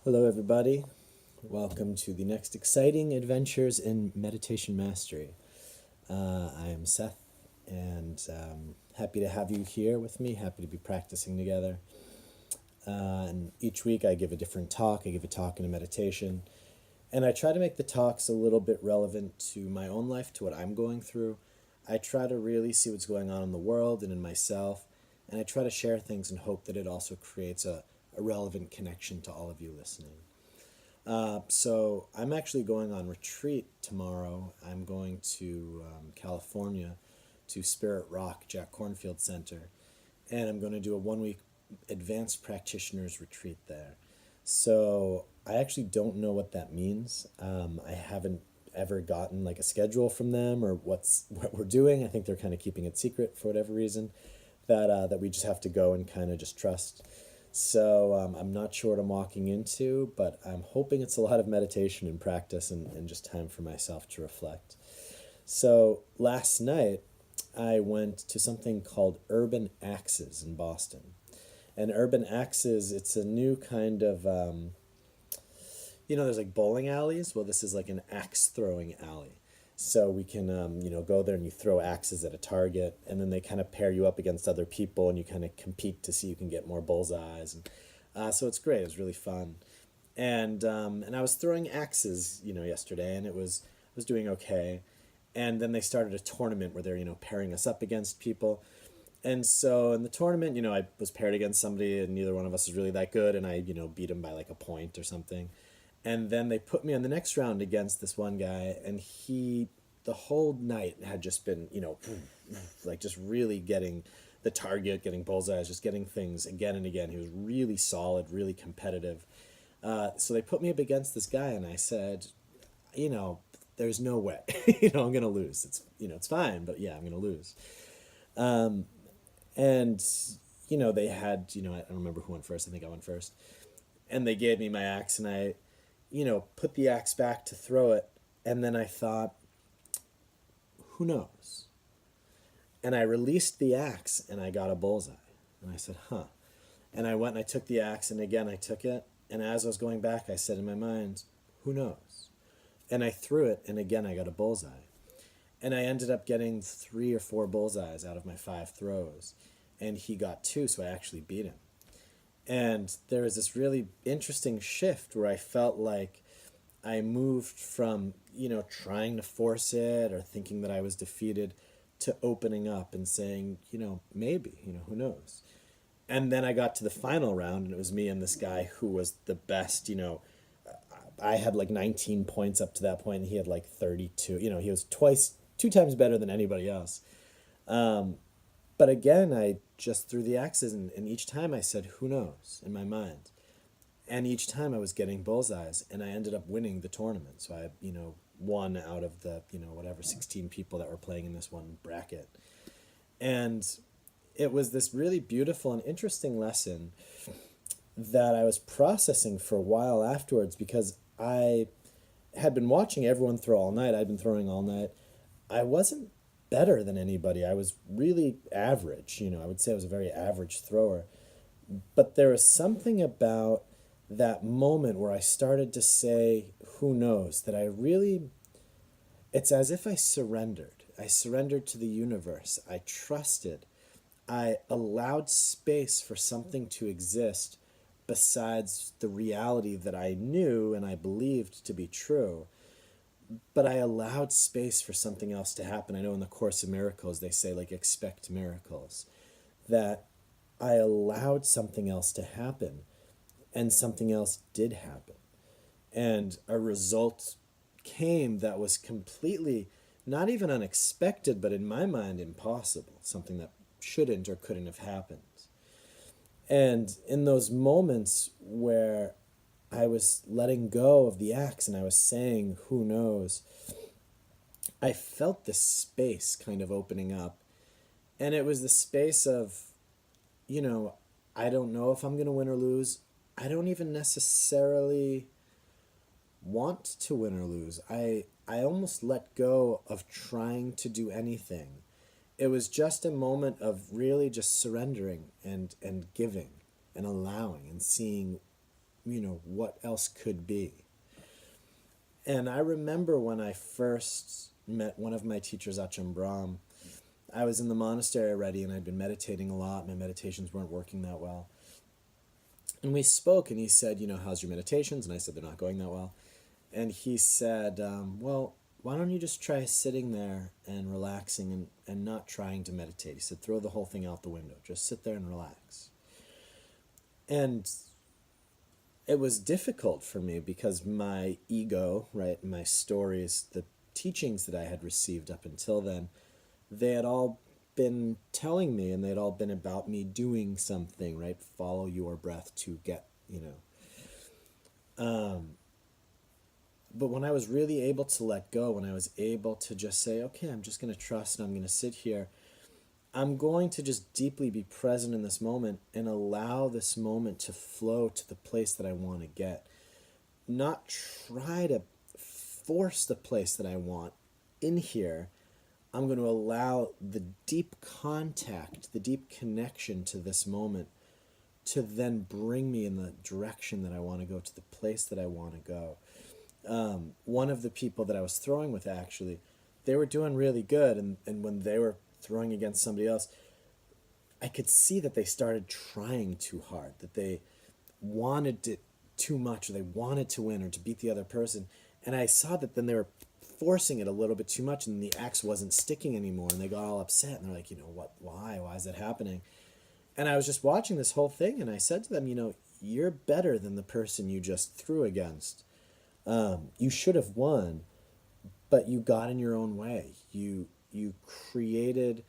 Hello, everybody. Welcome to the next exciting adventures in meditation mastery. I am Seth, and happy to have you here with me. Happy to be practicing together. And each week I give a different talk. I give a talk and a meditation. And I try to make the talks a little bit relevant to my own life, to what I'm going through. I try to really see what's going on in the world and in myself. And I try to share things and hope that it also creates a relevant connection to all of you listening. So I'm actually going on retreat tomorrow. I'm going to California to Spirit Rock Jack Kornfield Center, and I'm going to do a 1 week advanced practitioners retreat there. So I actually don't know what that means. I haven't ever gotten like a schedule from them or what we're doing. I think they're kind of keeping it secret for whatever reason. That we just have to go and kind of just trust. So I'm not sure what I'm walking into, but I'm hoping it's a lot of meditation and practice and just time for myself to reflect. So last night, I went to something called Urban Axes in Boston. And Urban Axes, it's a new kind of, there's like bowling alleys. Well, this is like an axe throwing alley. So we can, go there and you throw axes at a target, and then they kind of pair you up against other people, and you kind of compete to see who can get more bullseyes. And so it's great. It was really fun, and I was throwing axes, yesterday, and I was doing okay. And then they started a tournament where they're pairing us up against people. And so in the tournament, I was paired against somebody, and neither one of us was really that good, and I beat him by like a point or something. And then they put me on the next round against this one guy, and he, the whole night had just been, like just really getting the target, getting bullseyes, just getting things again and again. He was really solid, really competitive. So they put me up against this guy, and I said, there's no way, I'm gonna lose. It's fine, but yeah, I'm gonna lose. And they had, I don't remember who went first. I think I went first, and they gave me my axe, and I put the axe back to throw it. And then I thought, who knows? And I released the axe and I got a bullseye. And I said, huh. And I went and I took the axe, and again I took it. And as I was going back, I said in my mind, who knows? And I threw it, and again I got a bullseye. And I ended up getting 3 or 4 bullseyes out of my 5 throws. And he got 2, so I actually beat him. And there was this really interesting shift where I felt like I moved from, trying to force it or thinking that I was defeated to opening up and saying, maybe, who knows? And then I got to the final round, and it was me and this guy who was the best. I had like 19 points up to that point, and he had like 32. He was 2 times better than anybody else. But again, I just threw the axes, and each time I said, who knows, in my mind. And each time I was getting bullseyes, and I ended up winning the tournament. So I, won out of the, 16 people that were playing in this one bracket. And it was this really beautiful and interesting lesson that I was processing for a while afterwards, because I had been watching everyone throw all night. I'd been throwing all night. I wasn't better than anybody. I was really average. I would say I was a very average thrower. But there was something about that moment where I started to say, who knows, that it's as if I surrendered. I surrendered to the universe. I trusted. I allowed space for something to exist besides the reality that I knew and I believed to be true. But I allowed space for something else to happen. I know in the Course of Miracles, they say, like, expect miracles. That I allowed something else to happen, and something else did happen. And a result came that was completely, not even unexpected, but in my mind, impossible. Something that shouldn't or couldn't have happened. And in those moments where I was letting go of the axe and I was saying, who knows, I felt this space kind of opening up. And it was the space of, I don't know if I'm going to win or lose. I don't even necessarily want to win or lose. I almost let go of trying to do anything. It was just a moment of really just surrendering and giving and allowing and seeing what else could be. And I remember when I first met one of my teachers, Ajahn Brahm, I was in the monastery already and I'd been meditating a lot. My meditations weren't working that well. And we spoke and he said, how's your meditations? And I said, they're not going that well. And he said, well, why don't you just try sitting there and relaxing and not trying to meditate? He said, throw the whole thing out the window. Just sit there and relax. And it was difficult for me because my ego, right, my stories, the teachings that I had received up until then, they had all been telling me, and they had all been about me doing something, right? Follow your breath to get, But when I was really able to let go, when I was able to just say, okay, I'm just going to trust and I'm going to sit here, I'm going to just deeply be present in this moment and allow this moment to flow to the place that I want to get. Not try to force the place that I want in here. I'm going to allow the deep contact, the deep connection to this moment to then bring me in the direction that I want to go, to the place that I want to go. One of the people that I was throwing with, actually, they were doing really good, and when they were throwing against somebody else, I could see that they started trying too hard, that they wanted it too much, or they wanted to win or to beat the other person. And I saw that then they were forcing it a little bit too much, and the axe wasn't sticking anymore, and they got all upset, and they're like, why is that happening? And I was just watching this whole thing, and I said to them, you're better than the person you just threw against. You should have won, but you got in your own way. You created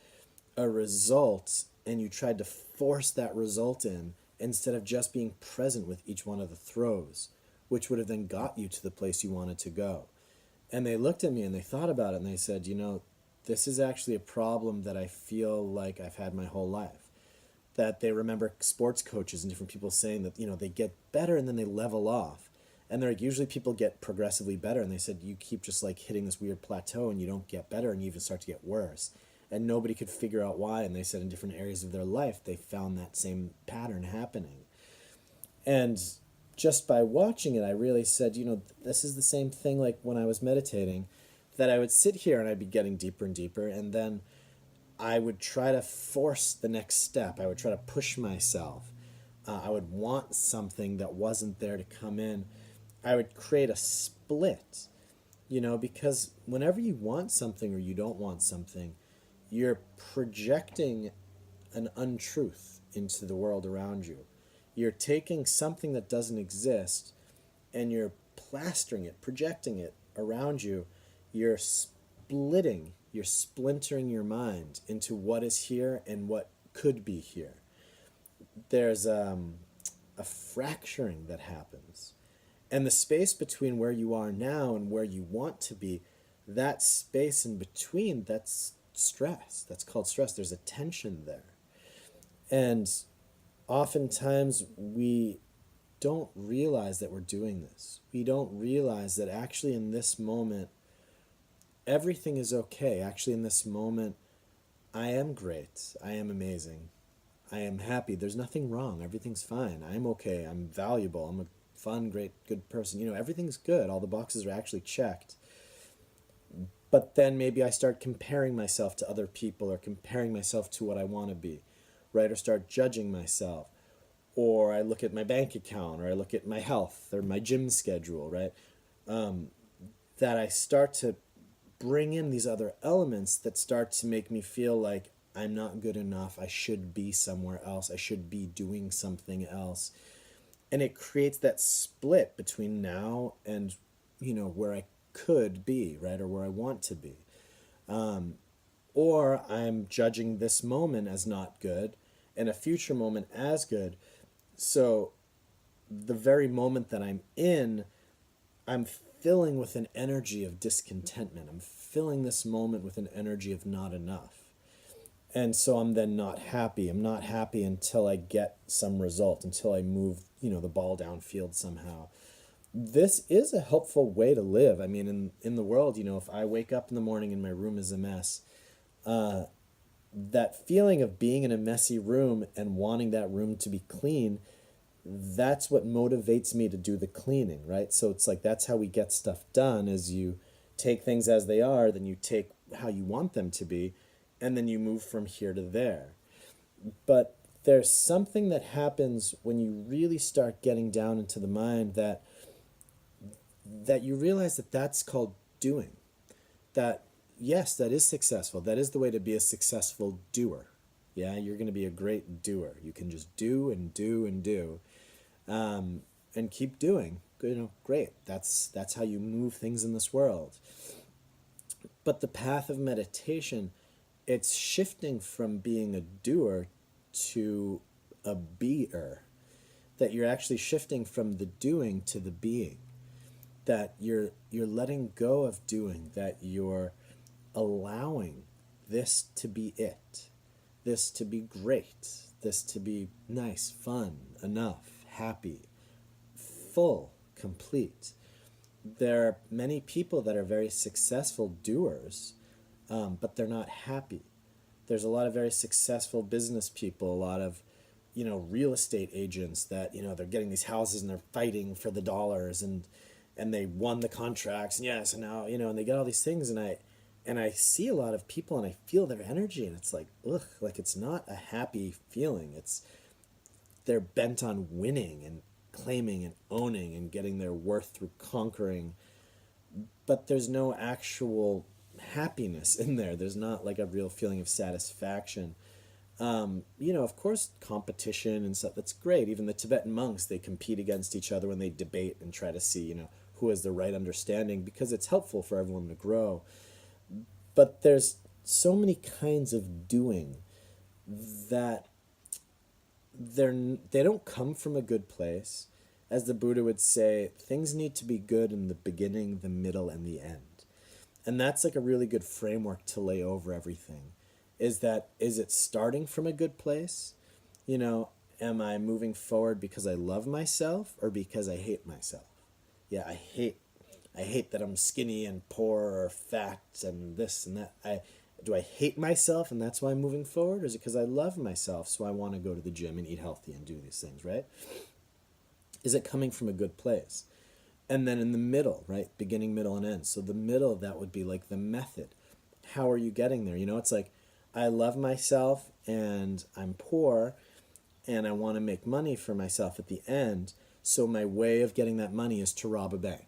a result, and you tried to force that result in instead of just being present with each one of the throws, which would have then got you to the place you wanted to go. And they looked at me and they thought about it, and they said, this is actually a problem that I feel like I've had my whole life. That they remember sports coaches and different people saying that, they get better and then they level off. And they're like, usually people get progressively better. And they said, you keep just like hitting this weird plateau and you don't get better, and you even start to get worse. And nobody could figure out why. And they said in different areas of their life, they found that same pattern happening. And just by watching it, I really said, this is the same thing like when I was meditating, that I would sit here and I'd be getting deeper and deeper. And then I would try to force the next step. I would try to push myself. I would want something that wasn't there to come in. I would create a split, because whenever you want something or you don't want something, you're projecting an untruth into the world around you. You're taking something that doesn't exist and you're plastering it, projecting it around you. You're splintering your mind into what is here and what could be here. There's a fracturing that happens. And the space between where you are now and where you want to be, that space in between, that's stress. That's called stress. There's a tension there. And oftentimes we don't realize that we're doing this. We don't realize that actually in this moment, everything is okay. Actually in this moment, I am great. I am amazing. I am happy. There's nothing wrong. Everything's fine. I'm okay. I'm valuable. I'm a fun, great, good person. Everything's good. All the boxes are actually checked. But then maybe I start comparing myself to other people, or comparing myself to what I want to be, right? Or start judging myself. Or I look at my bank account, or I look at my health, or my gym schedule, right? That I start to bring in these other elements that start to make me feel like I'm not good enough. I should be somewhere else. I should be doing something else. And it creates that split between now and, where I could be, right? Or where I want to be. Or I'm judging this moment as not good and a future moment as good. So the very moment that I'm in, I'm filling with an energy of discontentment. I'm filling this moment with an energy of not enough. And so I'm then not happy. I'm not happy until I get some result, until I move, the ball downfield somehow. This is a helpful way to live. I mean, in the world, if I wake up in the morning and my room is a mess, that feeling of being in a messy room and wanting that room to be clean, that's what motivates me to do the cleaning, right? So it's like that's how we get stuff done is you take things as they are, then you take how you want them to be, and then you move from here to there. But there's something that happens when you really start getting down into the mind that you realize that that's called doing. That yes, that is successful. That is the way to be a successful doer. Yeah, you're going to be a great doer. You can just do and do and do, and keep doing. You know, great. That's how you move things in this world. But the path of meditation, it's shifting from being a doer to a beer. That you're actually shifting from the doing to the being. That you're letting go of doing. That you're allowing this to be it. This to be great. This to be nice, fun, enough, happy, full, complete. There are many people that are very successful doers, but they're not happy. There's a lot of very successful business people, a lot of, real estate agents that, they're getting these houses and they're fighting for the dollars and they won the contracts and yes, and now, and they get all these things and I see a lot of people and I feel their energy and it's like, ugh, like it's not a happy feeling. They're bent on winning and claiming and owning and getting their worth through conquering, but there's no actual happiness in there. There's not like a real feeling of satisfaction. Of course, competition and stuff, that's great. Even the Tibetan monks, they compete against each other when they debate and try to see, who has the right understanding because it's helpful for everyone to grow. But there's so many kinds of doing that they don't come from a good place. As the Buddha would say, things need to be good in the beginning, the middle, and the end. And that's like a really good framework to lay over everything. Is it starting from a good place? Am I moving forward because I love myself or because I hate myself? Yeah, I hate that I'm skinny and poor or fat and this and that. Do I hate myself and that's why I'm moving forward? Or is it because I love myself so I want to go to the gym and eat healthy and do these things, right? Is it coming from a good place? And then in the middle, right? Beginning, middle, and end. So the middle, that would be like the method. How are you getting there? It's like I love myself and I'm poor and I want to make money for myself at the end. So my way of getting that money is to rob a bank,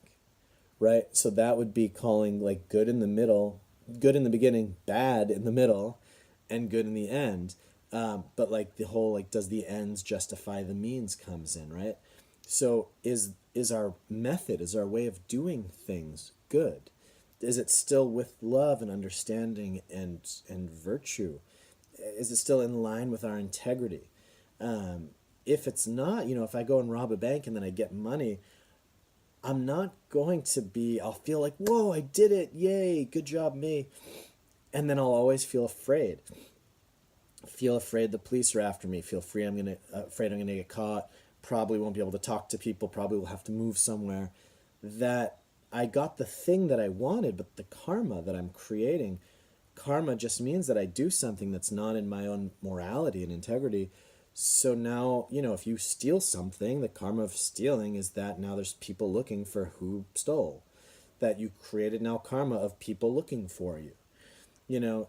right? So that would be calling like good in the middle, good in the beginning, bad in the middle, and good in the end. But like the whole like does the ends justify the means comes in, right? So is our method, is our way of doing things good? Is it still with love and understanding and virtue? Is it still in line with our integrity? If it's not, if I go and rob a bank and then I get money, I'm not going to be, I'll feel like, whoa, I did it. Yay, good job, me. And then I'll always feel afraid. Feel afraid the police are after me. Feel afraid I'm gonna get caught. Probably won't be able to talk to people. Probably will have to move somewhere. That I got the thing that I wanted, but the karma that I'm creating, karma just means that I do something that's not in my own morality and integrity. So now, if you steal something, the karma of stealing is that now there's people looking for who stole. That you created now karma of people looking for you.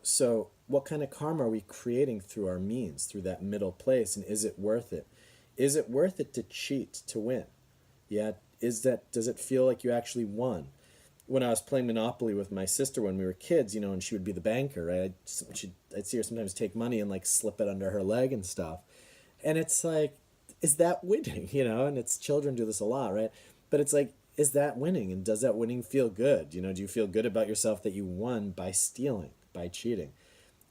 So what kind of karma are we creating through our means, through that middle place, and is it worth it? Is it worth it to cheat to win? Yeah, does it feel like you actually won? When I was playing Monopoly with my sister when we were kids, and she would be the banker, right? I'd see her sometimes take money and like slip it under her leg and stuff. And it's like, is that winning? And it's children do this a lot, right? But it's like, is that winning? And does that winning feel good? Do you feel good about yourself that you won by stealing, by cheating?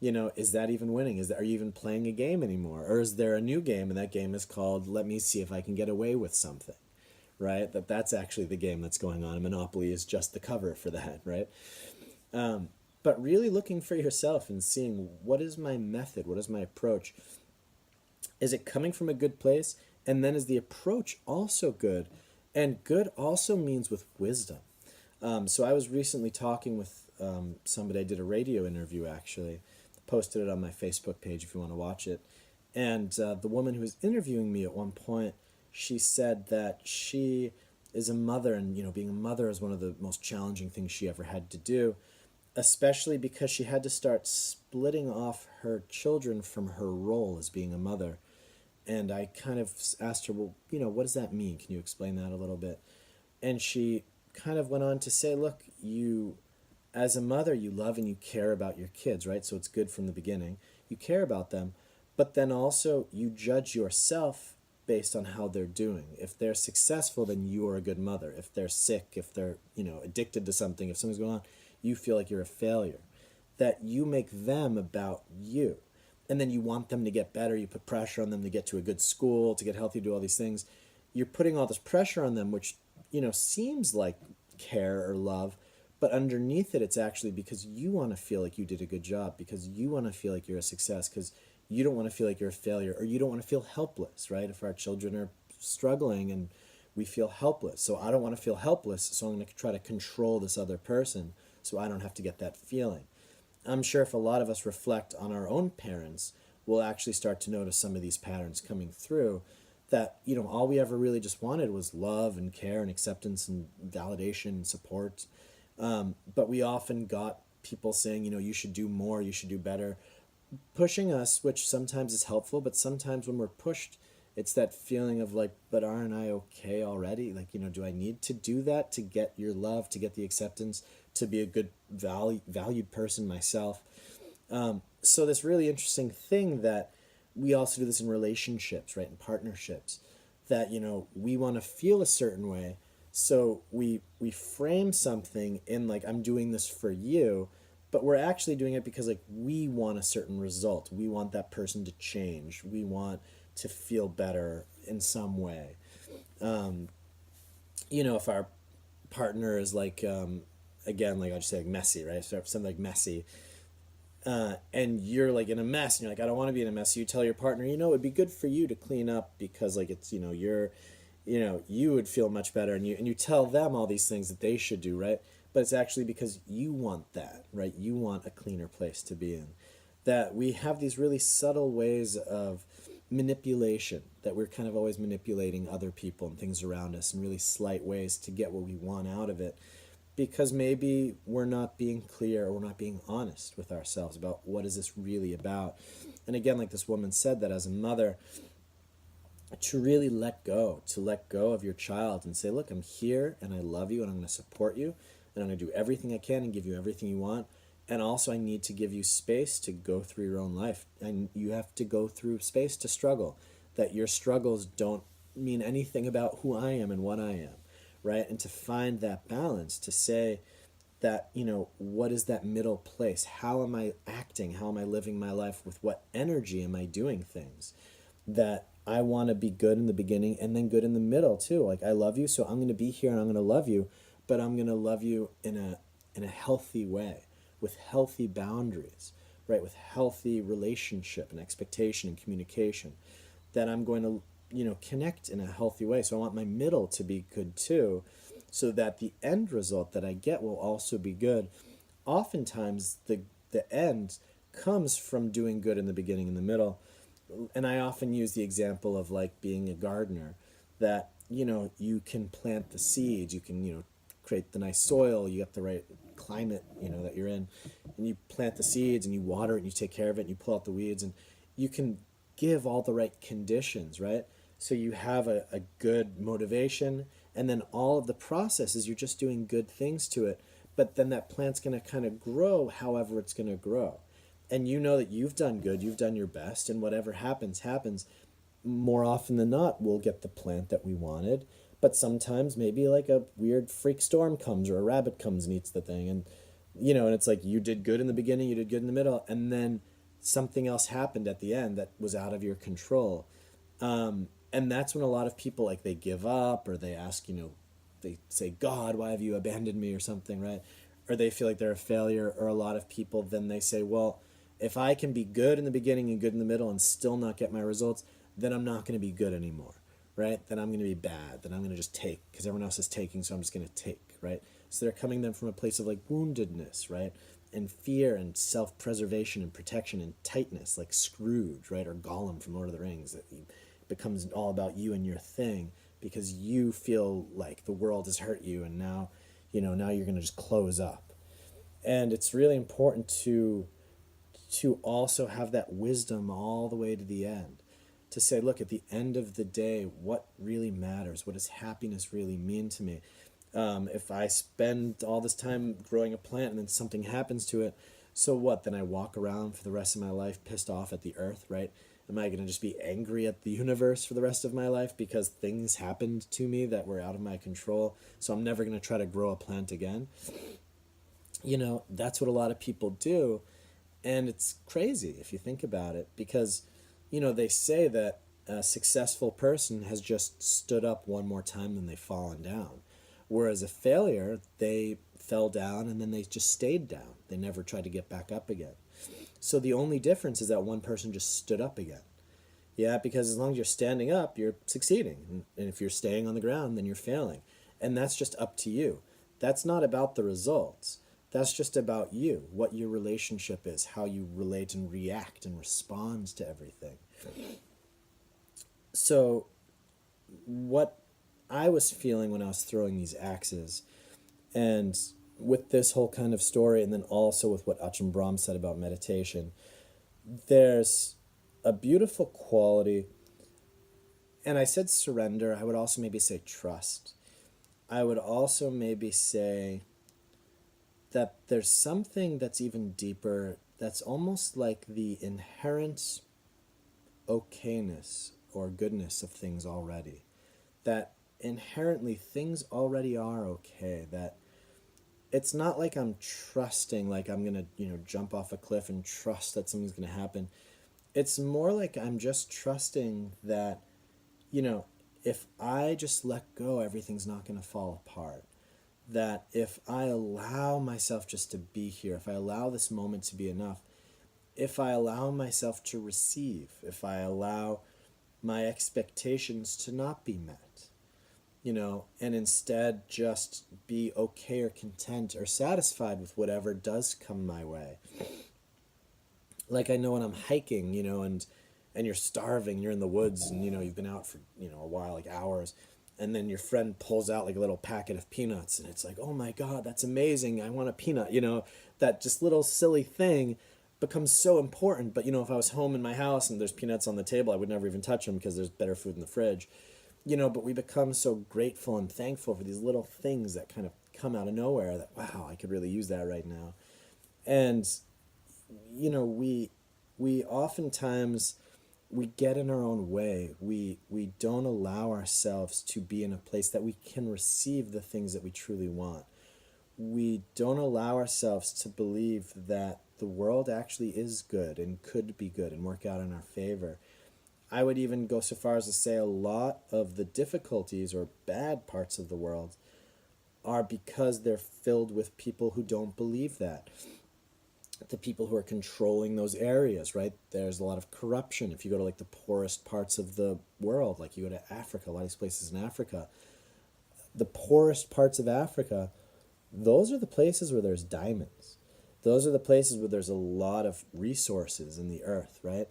Is that even winning? Are you even playing a game anymore? Or is there a new game and that game is called Let Me See If I Can Get Away with Something, right? That's actually the game that's going on. And Monopoly is just the cover for that, right? But really looking for yourself and seeing what is my method? What is my approach? Is it coming from a good place? And then is the approach also good? And good also means with wisdom. So I was recently talking with somebody. I did a radio interview, actually. Posted it on my Facebook page if you want to watch it. And the woman who was interviewing me at one point, she said that she is a mother, and being a mother is one of the most challenging things she ever had to do, especially because she had to start splitting off her children from her role as being a mother. And I kind of asked her, well, what does that mean? Can you explain that a little bit? And she kind of went on to say, look, you, as a mother, you love and you care about your kids, right? So it's good from the beginning. You care about them, but then also you judge yourself based on how they're doing. If they're successful, then you are a good mother. If they're sick, if they're, addicted to something, if something's going on, you feel like you're a failure. That you make them about you. And then you want them to get better. You put pressure on them to get to a good school, to get healthy, do all these things. You're putting all this pressure on them, which, seems like care or love, but underneath it, it's actually because you want to feel like you did a good job, because you want to feel like you're a success, because you don't want to feel like you're a failure, or you don't want to feel helpless, right? If our children are struggling and we feel helpless. So I don't want to feel helpless, so I'm going to try to control this other person so I don't have to get that feeling. I'm sure if a lot of us reflect on our own parents, we'll actually start to notice some of these patterns coming through, that all we ever really just wanted was love and care and acceptance and validation and support. But we often got people saying, you should do more, you should do better, pushing us, which sometimes is helpful, but sometimes when we're pushed, it's that feeling of like, but aren't I okay already? Like, do I need to do that to get your love, to get the acceptance, to be a good valued person myself? So this really interesting thing that we also do this in relationships, right? In partnerships, that, we want to feel a certain way. So we frame something in like, I'm doing this for you, but we're actually doing it because like we want a certain result. We want that person to change. We want to feel better in some way. If our partner is like, again, like I'll just say like messy, right? So something like messy, and you're like in a mess, and you're like, I don't want to be in a mess. So you tell your partner, it'd be good for you to clean up because like it's, you're, you would feel much better, and you tell them all these things that they should do, right? But it's actually because you want that, right? You want a cleaner place to be in. That we have these really subtle ways of manipulation, that we're kind of always manipulating other people and things around us in really slight ways to get what we want out of it, because maybe we're not being clear or we're not being honest with ourselves about what is this really about. And again, like this woman said, that as a mother, to really to let go of your child and say, look, I'm here and I love you and I'm going to support you and I'm going to do everything I can and give you everything you want. And also I need to give you space to go through your own life. And you have to go through space to struggle. That your struggles don't mean anything about who I am and what I am, right? And to find that balance, to say that, what is that middle place? How am I acting? How am I living my life? With what energy am I doing things? That I want to be good in the beginning and then good in the middle too. Like, I love you, so I'm going to be here and I'm going to love you, but I'm going to love you in a healthy way, with healthy boundaries, right? With healthy relationship and expectation and communication. That I'm going to, connect in a healthy way. So I want my middle to be good too, so that the end result that I get will also be good. Oftentimes the end comes from doing good in the beginning and the middle. And I often use the example of like being a gardener, that, you can plant the seeds, you can, create the nice soil, you get the right climate, that you're in, and you plant the seeds and you water it and you take care of it and you pull out the weeds, and you can give all the right conditions, right? So you have a good motivation, and then all of the processes, you're just doing good things to it, but then that plant's going to kind of grow however it's going to grow. And you know that you've done good, you've done your best, and whatever happens, happens. More often than not, we'll get the plant that we wanted, but sometimes maybe like a weird freak storm comes or a rabbit comes and eats the thing, and and it's like you did good in the beginning, you did good in the middle, and then something else happened at the end that was out of your control. And that's when a lot of people, like, they give up, or they ask, they say, God, why have you abandoned me, or something, right? Or they feel like they're a failure. Or a lot of people, then they say, well, if I can be good in the beginning and good in the middle and still not get my results, then I'm not going to be good anymore, right? Then I'm going to be bad. Then I'm going to just take because everyone else is taking, so I'm just going to take, right? So they're coming then from a place of like woundedness, right? And fear and self-preservation and protection and tightness, like Scrooge, right? Or Gollum from Lord of the Rings, that he becomes all about you and your thing because you feel like the world has hurt you, and now, now you're going to just close up. And it's really important to also have that wisdom all the way to the end, to say, look, at the end of the day, what really matters? What does happiness really mean to me? If I spend all this time growing a plant and then something happens to it, so what? Then I walk around for the rest of my life pissed off at the earth, right? Am I going to just be angry at the universe for the rest of my life because things happened to me that were out of my control? So I'm never going to try to grow a plant again. That's what a lot of people do. And it's crazy if you think about it, because, they say that a successful person has just stood up one more time than they've fallen down. Whereas a failure, they fell down and then they just stayed down. They never tried to get back up again. So the only difference is that one person just stood up again. Yeah, because as long as you're standing up, you're succeeding. And if you're staying on the ground, then you're failing. And that's just up to you. That's not about the results. That's just about you, what your relationship is, how you relate and react and respond to everything. So what I was feeling when I was throwing these axes, and with this whole kind of story, and then also with what Ajahn Brahm said about meditation, there's a beautiful quality. And I said surrender. I would also maybe say trust. I would also maybe say that there's something that's even deeper, that's almost like the inherent okayness or goodness of things already. That inherently things already are okay. That it's not like I'm trusting, like I'm going to, jump off a cliff and trust that something's going to happen. It's more like I'm just trusting that, if I just let go, everything's not going to fall apart. That if I allow myself just to be here, if I allow this moment to be enough, if I allow myself to receive, if I allow my expectations to not be met, and instead just be okay or content or satisfied with whatever does come my way. Like I know when I'm hiking, and you're starving, you're in the woods, and you've been out for a while, like hours, and then your friend pulls out like a little packet of peanuts, and it's like, oh my god, that's amazing, I want a peanut. That just little silly thing becomes so important. But if I was home in my house and there's peanuts on the table, I would never even touch them because there's better food in the fridge. But we become so grateful and thankful for these little things that kind of come out of nowhere, that wow, I could really use that right now. And we oftentimes we get in our own way. We don't allow ourselves to be in a place that we can receive the things that we truly want. We don't allow ourselves to believe that the world actually is good and could be good and work out in our favor. I would even go so far as to say a lot of the difficulties or bad parts of the world are because they're filled with people who don't believe that. The people who are controlling those areas, right? There's a lot of corruption. If you go to like the poorest parts of the world, like you go to Africa, a lot of these places in Africa, the poorest parts of Africa, those are the places where there's diamonds. Those are the places where there's a lot of resources in the earth, right?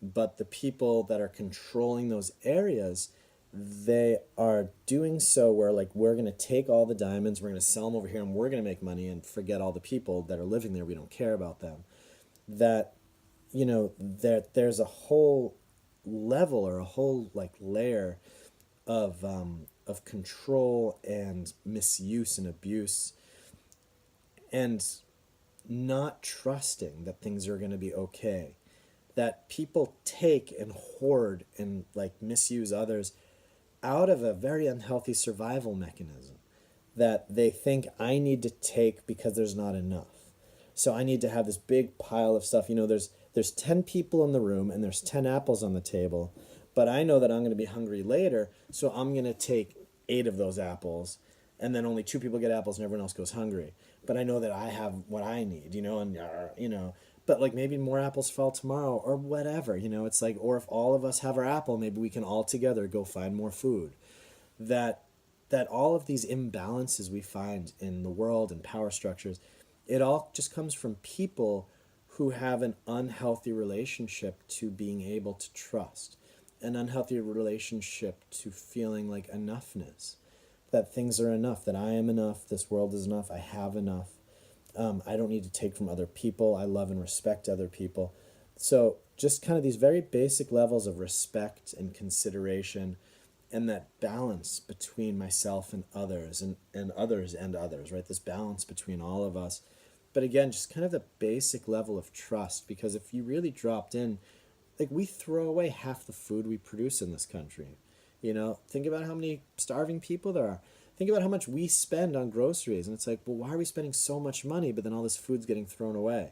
But the people that are controlling those areas, they are doing so where like we're going to take all the diamonds, we're going to sell them over here, and we're going to make money and forget all the people that are living there. We don't care about them. That that there's a whole level or a whole like layer of control and misuse and abuse, and not trusting that things are going to be okay. That people take and hoard and like misuse others out of a very unhealthy survival mechanism, that they think I need to take because there's not enough. So I need to have this big pile of stuff. There's 10 people in the room and there's 10 apples on the table, but I know that I'm going to be hungry later, so I'm going to take 8 of those apples, and then only 2 people get apples and everyone else goes hungry. But I know that I have what I need, but like maybe more apples fall tomorrow or whatever, it's like, or if all of us have our apple, maybe we can all together go find more food. That all of these imbalances we find in the world and power structures, it all just comes from people who have an unhealthy relationship to being able to trust. an unhealthy relationship to feeling like enoughness, that things are enough, that I am enough, this world is enough, I have enough. I don't need to take from other people. I love and respect other people. So just kind of these very basic levels of respect and consideration, and that balance between myself and others, and others and others, right? This balance between all of us. But again, just kind of the basic level of trust, because if you really dropped in, like, we throw away half the food we produce in this country. Think about how many starving people there are. Think about how much we spend on groceries. And it's like, well, why are we spending so much money, but then all this food's getting thrown away?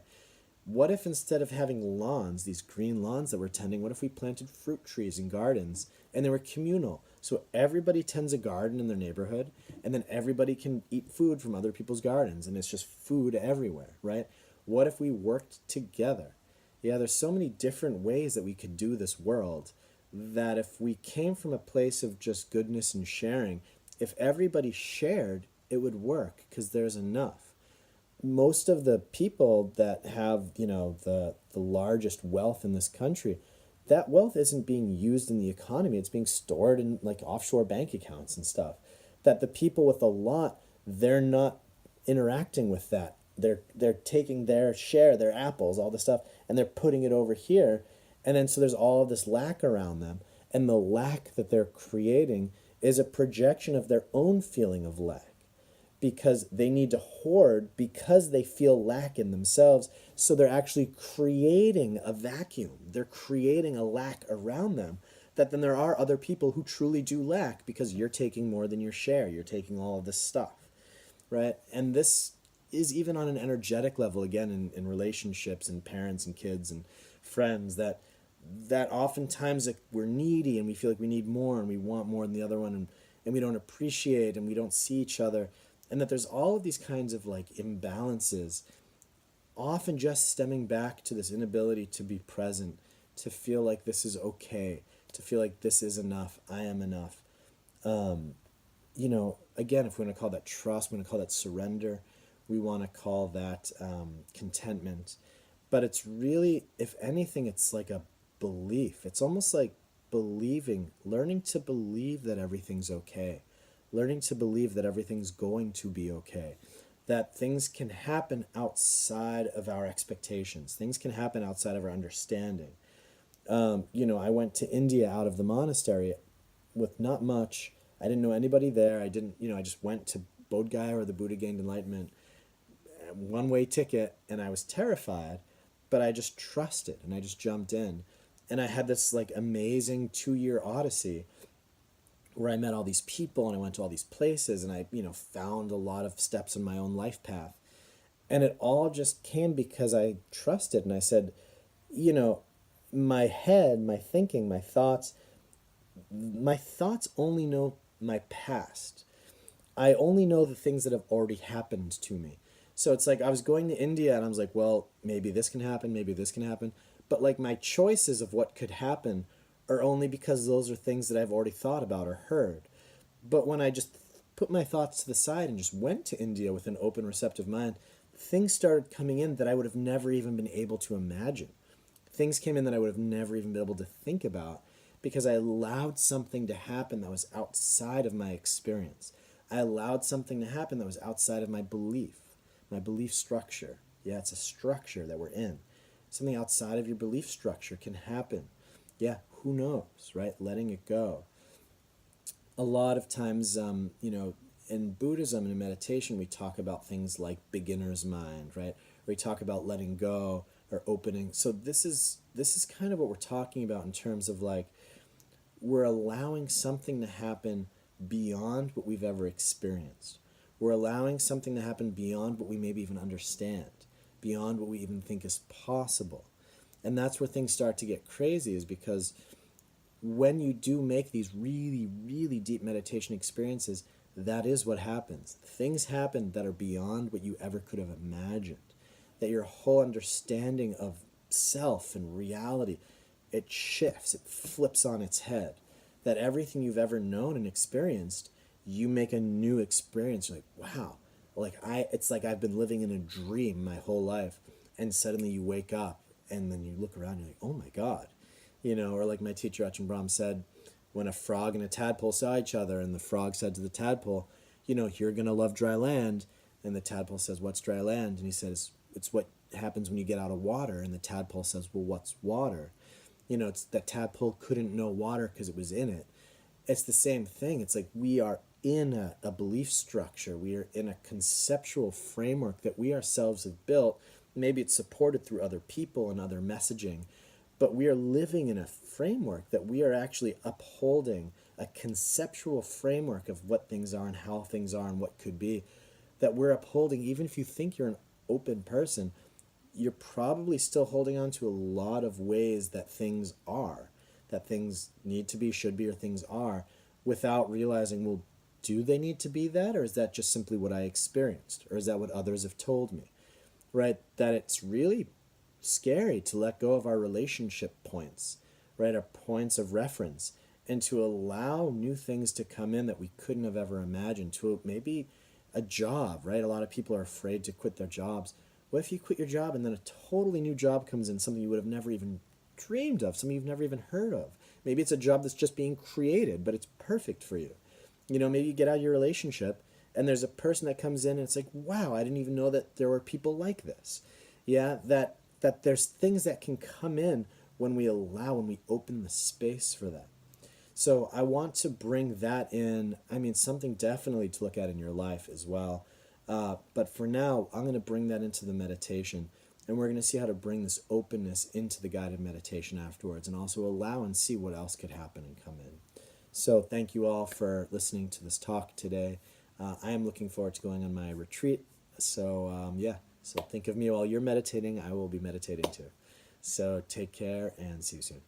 What if instead of having lawns, these green lawns that we're tending, what if we planted fruit trees and gardens and they were communal? So everybody tends a garden in their neighborhood, and then everybody can eat food from other people's gardens, and it's just food everywhere, right? What if we worked together? Yeah, there's so many different ways that we could do this world, that if we came from a place of just goodness and sharing, if everybody shared, it would work because there's enough. Most of the people that have, the largest wealth in this country, that wealth isn't being used in the economy. It's being stored in like offshore bank accounts and stuff. That the people with a lot, they're not interacting with that. They're taking their share, their apples, all the stuff, and they're putting it over here. And then so there's all of this lack around them. And the lack that they're creating is a projection of their own feeling of lack, because they need to hoard because they feel lack in themselves. So they're actually creating a vacuum. They're creating a lack around them, that then there are other people who truly do lack because you're taking more than your share. You're taking all of this stuff, right? And this is even on an energetic level, again, in relationships and parents and kids and friends, that oftentimes, like, we're needy and we feel like we need more and we want more than the other one, and we don't appreciate and we don't see each other, and that there's all of these kinds of like imbalances, often just stemming back to this inability to be present, to feel like this is okay, to feel like this is enough, I am enough. Again, if we want to call that trust, we want to call that surrender, we want to call that contentment. But it's really, if anything, it's like a belief. It's almost like believing, learning to believe that everything's okay, learning to believe that everything's going to be okay, that things can happen outside of our expectations, things can happen outside of our understanding. I went to India out of the monastery with not much. I didn't know anybody there. I just went to Bodh Gaya, where the Buddha gained enlightenment, one-way ticket, and I was terrified, but I just trusted and I just jumped in. And I had this like amazing 2-year odyssey where I met all these people and I went to all these places, and I, found a lot of steps in my own life path. And it all just came because I trusted, and I said, you know, my head, my thinking, my thoughts only know my past. I only know the things that have already happened to me. So it's like I was going to India and I was like, well, maybe this can happen, maybe this can happen. But like my choices of what could happen are only because those are things that I've already thought about or heard. But when I just put my thoughts to the side and just went to India with an open, receptive mind, things started coming in that I would have never even been able to imagine. Things came in that I would have never even been able to think about, because I allowed something to happen that was outside of my experience. I allowed something to happen that was outside of my belief structure. Yeah, it's a structure that we're in. Something outside of your belief structure can happen. Yeah, who knows, right? Letting it go. A lot of times, in Buddhism and in meditation, we talk about things like beginner's mind, right? We talk about letting go or opening. So this is kind of what we're talking about in terms of like, we're allowing something to happen beyond what we've ever experienced. We're allowing something to happen beyond what we maybe even understand, beyond what we even think is possible. And that's where things start to get crazy, is because when you do make these really, really deep meditation experiences, that is what happens. Things happen that are beyond what you ever could have imagined. That your whole understanding of self and reality, it shifts, it flips on its head. That everything you've ever known and experienced, you make a new experience. You're like, wow, it's like I've been living in a dream my whole life, and suddenly you wake up and then you look around and you're like, oh my God, Or like my teacher Ajahn Brahm said, when a frog and a tadpole saw each other, and the frog said to the tadpole, you're going to love dry land. And the tadpole says, what's dry land? And he says, it's what happens when you get out of water. And the tadpole says, well, what's water? It's that tadpole couldn't know water because it was in it. It's the same thing. It's like we are in a belief structure. We are in a conceptual framework that we ourselves have built. Maybe it's supported through other people and other messaging, but we are living in a framework that we are actually upholding, a conceptual framework of what things are and how things are and what could be, that we're upholding. Even if you think you're an open person, you're probably still holding on to a lot of ways that things are, that things need to be, should be, or things are, without realizing, well, do they need to be that, or is that just simply what I experienced, or is that what others have told me? Right? That it's really scary to let go of our relationship points, right? Our points of reference, and to allow new things to come in that we couldn't have ever imagined. To maybe a job, right? A lot of people are afraid to quit their jobs. What if you quit your job and then a totally new job comes in, something you would have never even dreamed of, something you've never even heard of? Maybe it's a job that's just being created, but it's perfect for you. Maybe you get out of your relationship and there's a person that comes in and it's like, wow, I didn't even know that there were people like this. Yeah, that there's things that can come in when we allow, when we open the space for that. So I want to bring that in. I mean, something definitely to look at in your life as well. But for now, I'm going to bring that into the meditation. And we're going to see how to bring this openness into the guided meditation afterwards, and also allow and see what else could happen and come in. So thank you all for listening to this talk today. I am looking forward to going on my retreat. So so think of me while you're meditating. I will be meditating too. So take care and see you soon.